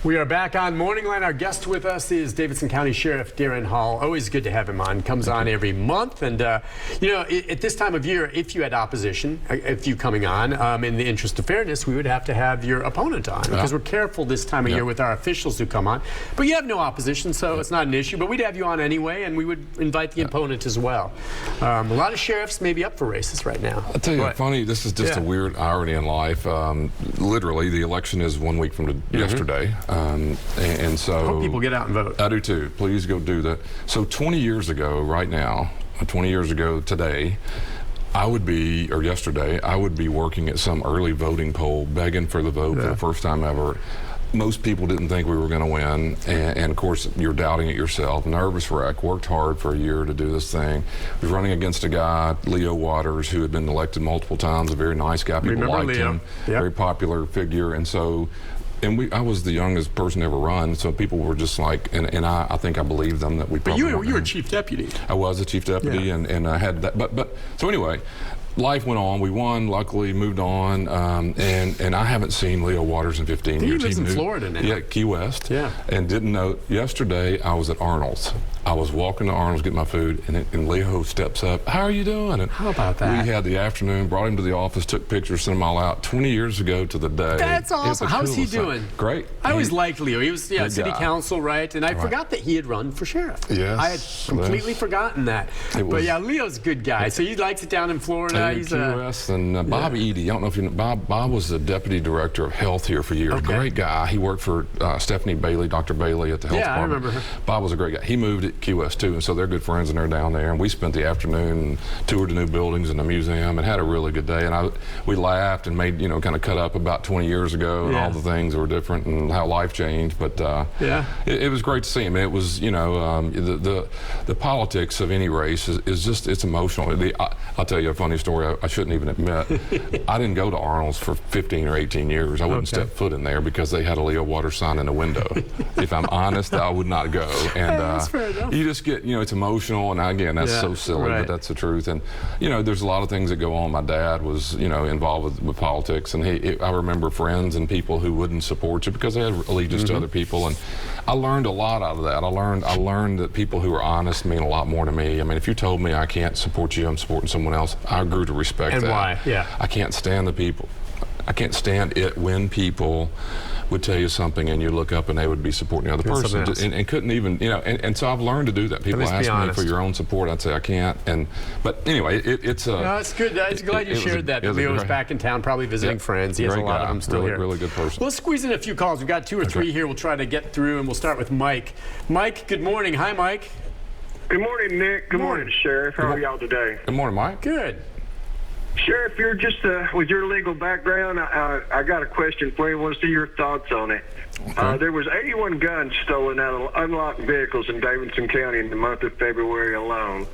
We are back on Morning Line. Our guest with us is Davidson County Sheriff Daron Hall. Always good to have him on. Comes on every month. And, you know, at this time of year, if you had opposition, if you coming on, in the interest of fairness, we would have to have your opponent on. Because we're careful this time of year with our officials who come on. But you have no opposition, so it's not an issue. But we'd have you on anyway, and we would invite the opponent as well. A lot of sheriffs may be up for races right now. I'll tell you what, funny, this is just a weird irony in life. Literally, the election is 1 week from yesterday. And so I hope people get out and vote. I do too. Please go do that. So 20 years ago, right now, 20 years ago today, I would be, or yesterday, I would be working at some early voting poll, begging for the vote for the first time ever. Most people didn't think we were going to win, and of course you're doubting it yourself. Nervous wreck. Worked hard for a year to do this thing. Was running against a guy, Leo Waters, who had been elected multiple times. A very nice guy. People liked him. Very popular figure, and so. And I was the youngest person to ever run, so people were just like, and I think I believed them that we probably. But you were chief deputy. I was a chief deputy, and I had that. But so anyway, life went on. We won, luckily, moved on, and I haven't seen Leo Waters in 15 years. He lives in Florida now. Yeah, Key West. Yeah. And didn't know. Yesterday, I was at Arnold's. I was walking to Arnold's, getting my food, and Leo steps up. How are you doing? And how about that? We had the afternoon, brought him to the office, took pictures, sent them all out. 20 years ago to the day. That's awesome. How's he doing? Great. I always liked Leo. He was city council, right? And I forgot that he had run for sheriff. Yes. I had completely forgotten that. But yeah, Leo's a good guy. So he likes it down in Florida. He's and Bob Eady. I don't know if you know, Bob was the deputy director of health here for years. Great guy. He worked for Stephanie Bailey, Dr. Bailey at the health department. I remember her. Bob was a great guy. He moved at Key West too, and so they're good friends, and they're down there. And we spent the afternoon and toured the new buildings and the museum and had a really good day. And we laughed and made, kind of cut up about 20 years ago and all the things that were different and how life changed. But it was great to see him. It was, the politics of any race is just, it's emotional. I'll tell you a funny story I shouldn't even admit. I didn't go to Arnold's for 15 or 18 years. I wouldn't step foot in there because they had a Leo Waters sign in the window. If I'm honest, I would not go. And that's fair enough. You just get, it's emotional, and again, that's so silly, but that's the truth. And there's a lot of things that go on. My dad was involved with politics, and I remember friends and people who wouldn't support you because they had allegiance to other people, and I learned a lot out of that. I learned that people who are honest mean a lot more to me. I mean, if you told me I can't support you, I'm supporting someone else, I grew to respect that. And why? Yeah. I can't stand the people. I can't stand it when people would tell you something and you look up and they would be supporting the other person and couldn't even, and so I've learned to do that. People ask me for your own support, I'd say I can't. But anyway, it's no, it's good. I'm glad you shared that. Leo was back in town, probably visiting friends. He has a lot of them still here. Really good person. Let's squeeze in a few calls. We've got 2 or 3 here. We'll try to get through, and we'll start with Mike. Mike, good morning. Hi, Mike. Good morning, Nick. Good morning, Sheriff. How are y'all today? Good morning, Mike. Good. Sheriff, you're just with your legal background, I got a question for you. I want to see your thoughts on it. There was 81 guns stolen out of unlocked vehicles in Davidson County in the month of February alone.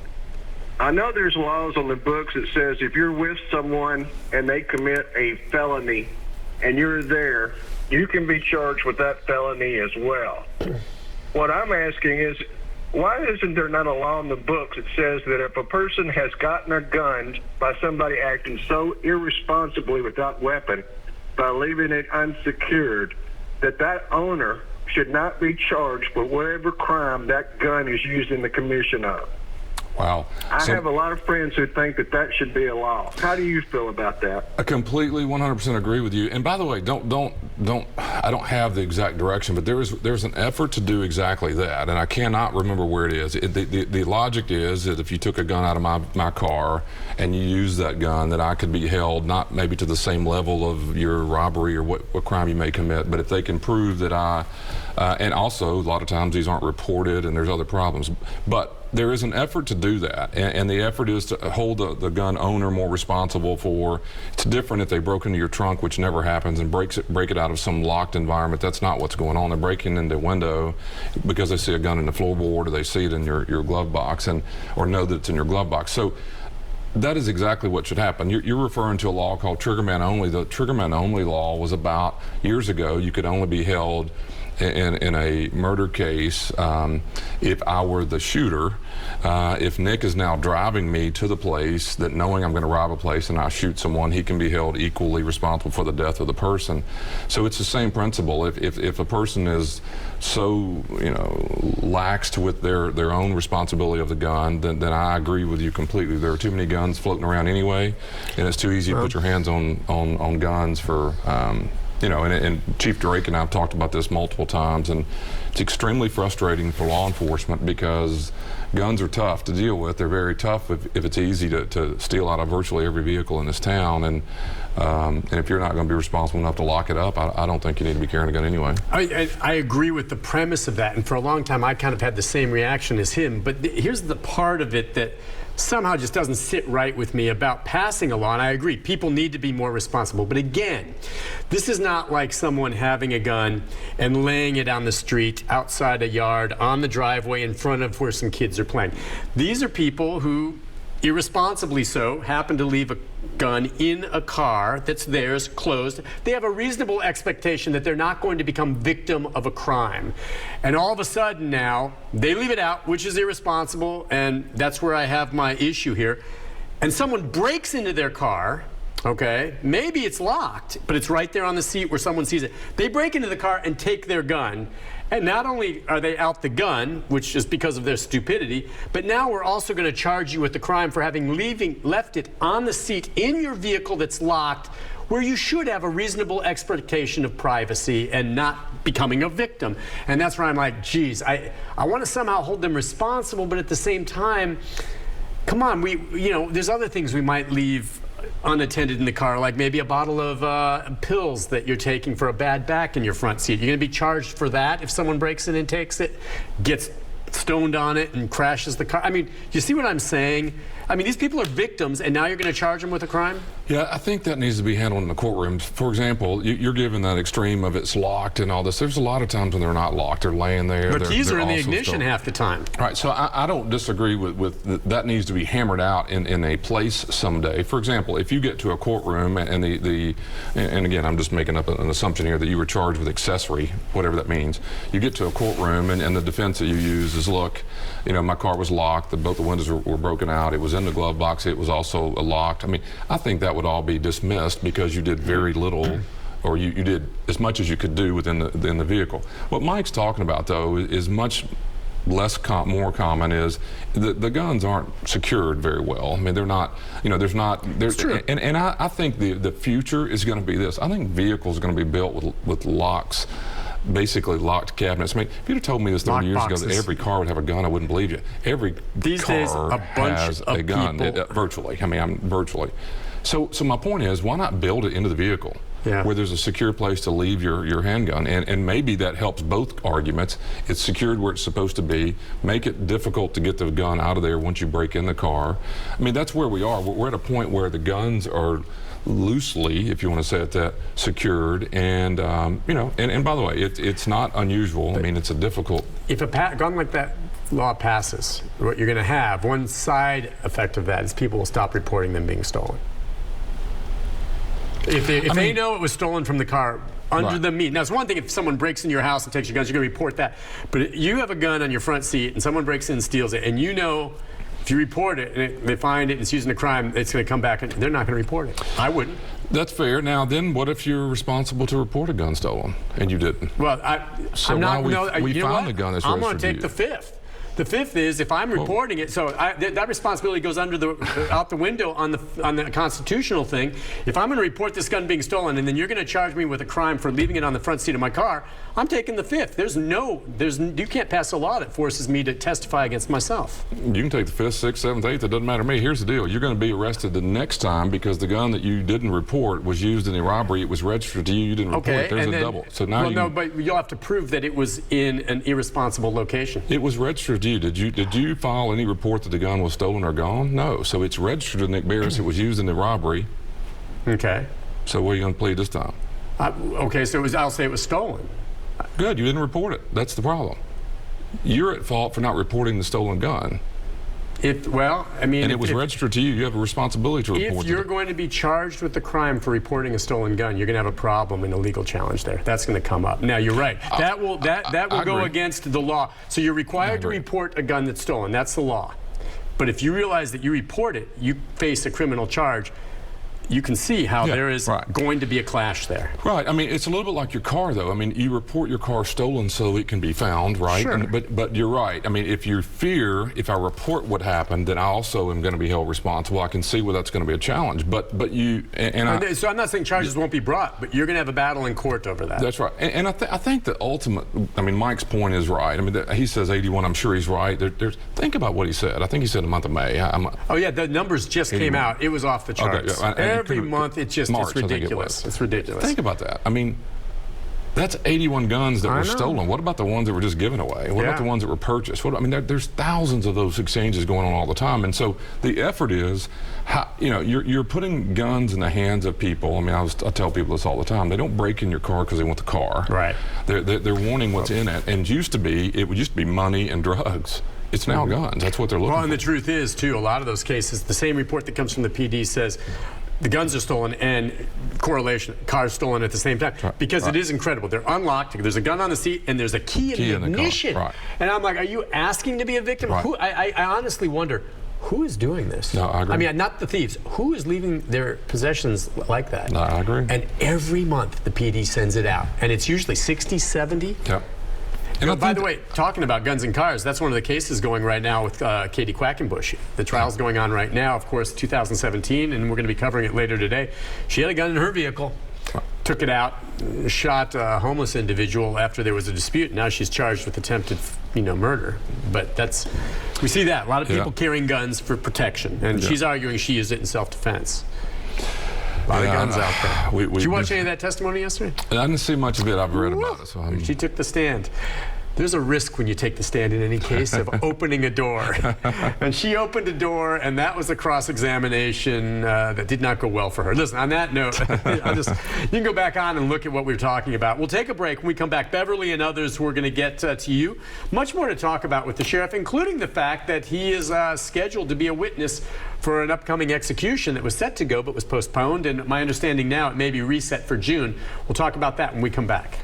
I know there's laws on the books that says if you're with someone and they commit a felony and you're there, you can be charged with that felony as well. What I'm asking is, why isn't there not a law in the books that says that if a person has gotten a gun by somebody acting so irresponsibly without weapon, by leaving it unsecured, that owner should not be charged for whatever crime that gun is used in the commission of? Wow. I have a lot of friends who think that should be a law. How do you feel about that? I completely 100% agree with you. And by the way, I don't have the exact direction, but there's an effort to do exactly that, and I cannot remember where it is. The logic is that if you took a gun out of my car and you used that gun, that I could be held not maybe to the same level of your robbery or what crime you may commit, but if they can prove that and also a lot of times these aren't reported and there's other problems. But there is an effort to do that, and the effort is to hold the gun owner more responsible for. It's different if they broke into your trunk, which never happens, and break it out of some locked environment. That's not what's going on. They're breaking into the window because they see a gun in the floorboard, or they see it in your glove box, or know that it's in your glove box. So That is exactly what should happen. You're referring to a law called triggerman only. The triggerman only law was about years ago. You could only be held in a murder case if I were the shooter. If Nick is now driving me to the place, that knowing I'm going to rob a place and I shoot someone, he can be held equally responsible for the death of the person. So it's the same principle. If a person is so, laxed with their own responsibility of the gun, then I agree with you completely. There are too many guns floating around anyway, and it's too easy to put your hands on guns for. And Chief Drake and I have talked about this multiple times, and it's extremely frustrating for law enforcement because guns are tough to deal with. They're very tough if it's easy to steal out of virtually every vehicle in this town, and if you're not going to be responsible enough to lock it up, I don't think you need to be carrying a gun anyway. I agree with the premise of that, and for a long time I kind of had the same reaction as him, but here's the part of it that somehow just doesn't sit right with me about passing a law, and I agree, people need to be more responsible. But again, this is not like someone having a gun and laying it on the street, outside a yard, on the driveway, in front of where some kids are playing. These are people who, irresponsibly so, happen to leave a gun in a car that's theirs, closed. They have a reasonable expectation that they're not going to become victim of a crime. And all of a sudden now, they leave it out, which is irresponsible, and that's where I have my issue here. And someone breaks into their car, okay? Maybe it's locked, but it's right there on the seat where someone sees it. They break into the car and take their gun. And not only are they out the gun, which is because of their stupidity, but now we're also going to charge you with the crime for having left it on the seat in your vehicle that's locked, where you should have a reasonable expectation of privacy and not becoming a victim. And that's where I'm like, geez, I want to somehow hold them responsible, but at the same time, come on, there's other things we might leave unattended in the car, like maybe a bottle of pills that you're taking for a bad back in your front seat. You're going to be charged for that if someone breaks in and takes it, gets stoned on it, and crashes the car. I mean, you see what I'm saying? I mean, these people are victims, and now you're going to charge them with a crime? Yeah, I think that needs to be handled in the courtrooms. For example, you're given that extreme of it's locked and all this. There's a lot of times when they're not locked. They're laying there. The keys are in the ignition half the time. Right, so I don't disagree with that needs to be hammered out in a place someday. For example, if you get to a courtroom and and again, I'm just making up an assumption here that you were charged with accessory, whatever that means. You get to a courtroom and the defense that you use is, look, my car was locked, both the windows were broken out, it was in the glove box, it was also locked. I mean, I think that would all be dismissed because you did very little, or you did as much as you could do within the vehicle. What Mike's talking about, though, is much more common. Is the guns aren't secured very well. I mean, they're not, there's true. And I think the future is going to be this. I think vehicles are going to be built with locks, basically locked cabinets. I mean, if you'd have told me this 30 years ago that every car would have a gun, I wouldn't believe you. Every These car days, a bunch has of a gun, people. virtually. I mean, virtually. So my point is, why not build it into the vehicle? Yeah. Where there's a secure place to leave your handgun, and maybe that helps both arguments. It's secured where it's supposed to be. Make it difficult to get the gun out of there once you break in the car. I mean, that's where we are. We're at a point where the guns are loosely, if you want to say it that, secured, and and by the way, it's not unusual. I mean, it's a difficult. If a gun like that law passes, what you're going to have, one side effect of that is people will stop reporting them being stolen. If they know it was stolen from the car under the meat. Now, it's one thing if someone breaks in your house and takes your guns, you're going to report that. But if you have a gun on your front seat and someone breaks in and steals it, and if you report it and they find it and it's used in a crime, it's going to come back and they're not going to report it. I wouldn't. That's fair. Now, then, what if you're responsible to report a gun stolen and you didn't? Well, I'm not. We found the gun that's I'm going registered to take the fifth. The fifth is if I'm reporting it, so that responsibility goes out the window on the constitutional thing. If I'm going to report this gun being stolen, and then you're going to charge me with a crime for leaving it on the front seat of my car, I'm taking the fifth. You can't pass a law that forces me to testify against myself. You can take the fifth, sixth, seventh, eighth. It doesn't matter to me. Here's the deal: you're going to be arrested the next time because the gun that you didn't report was used in a robbery. It was registered to you. You didn't report it. There's a double. So now no, but you'll have to prove that it was in an irresponsible location. It was registered to you. Did you file any report that the gun was stolen or gone? No. So it's registered to Nick Barris. It was used in the robbery. Okay. So what are you going to plead this time? Okay, so I'll say it was stolen. Good. You didn't report it. That's the problem. You're at fault for not reporting the stolen gun. Well, I mean, And it was registered to you. You have a responsibility to report if you're going to be charged with the crime for reporting a stolen gun, you're going to have a problem in a legal challenge there. That's going to come up. Now, you're right. That will go against the law. So you're required to report a gun that's stolen. That's the law. But if you realize that you report it, you face a criminal charge. You can see how there is going to be a clash there. Right. I mean, it's a little bit like your car, though. I mean, you report your car stolen so it can be found, right? Sure. But you're right. I mean, if you fear, if I report what happened, then I also am going to be held responsible. I can see where that's going to be a challenge. But you so I'm not saying charges won't be brought, but you're going to have a battle in court over that. That's right. And I think the ultimate. I mean, Mike's point is right. I mean, he says 81. I'm sure he's right. Think about what he said. I think he said the month of May. Oh yeah, the numbers just came out. It was off the charts. Okay, Every month, it's ridiculous. It's ridiculous. Think about that. I mean, that's 81 guns that were stolen. What about the ones that were just given away? What about the ones that were purchased? I mean, there's thousands of those exchanges going on all the time. And so the effort is, you're putting guns in the hands of people. I mean, I tell people this all the time. They don't break in your car because they want the car. Right. They're wanting what's in it. And it used to be money and drugs. It's now guns. That's what they're looking for. Well, and the truth is, too, a lot of those cases, the same report that comes from the PD says the guns are stolen and correlation, cars stolen at the same time. Because it is incredible. They're unlocked. There's a gun on the seat and there's a key in the ignition. And I'm like, are you asking to be a victim? I honestly wonder, who is doing this? No, I agree. I mean, not the thieves. Who is leaving their possessions like that? No, I agree. And every month the PD sends it out. And it's usually 60, 70. Yeah. And by the way, talking about guns and cars, that's one of the cases going right now with Katie Quackenbush. The trial's going on right now, of course, 2017, and we're going to be covering it later today. She had a gun in her vehicle, took it out, shot a homeless individual after there was a dispute. Now she's charged with attempted, murder. But we see that. A lot of people carrying guns for protection, and she's arguing she used it in self-defense. A lot of guns out there. Did you watch any of that testimony yesterday? I didn't see much of it. I've read about it. So she took the stand. There's a risk when you take the stand in any case of opening a door. And she opened a door, and that was a cross-examination that did not go well for her. Listen, on that note, you can go back on and look at what we were talking about. We'll take a break. When we come back, Beverly and others, we're going to get to you. Much more to talk about with the sheriff, including the fact that he is scheduled to be a witness for an upcoming execution that was set to go but was postponed. And my understanding now, it may be reset for June. We'll talk about that when we come back.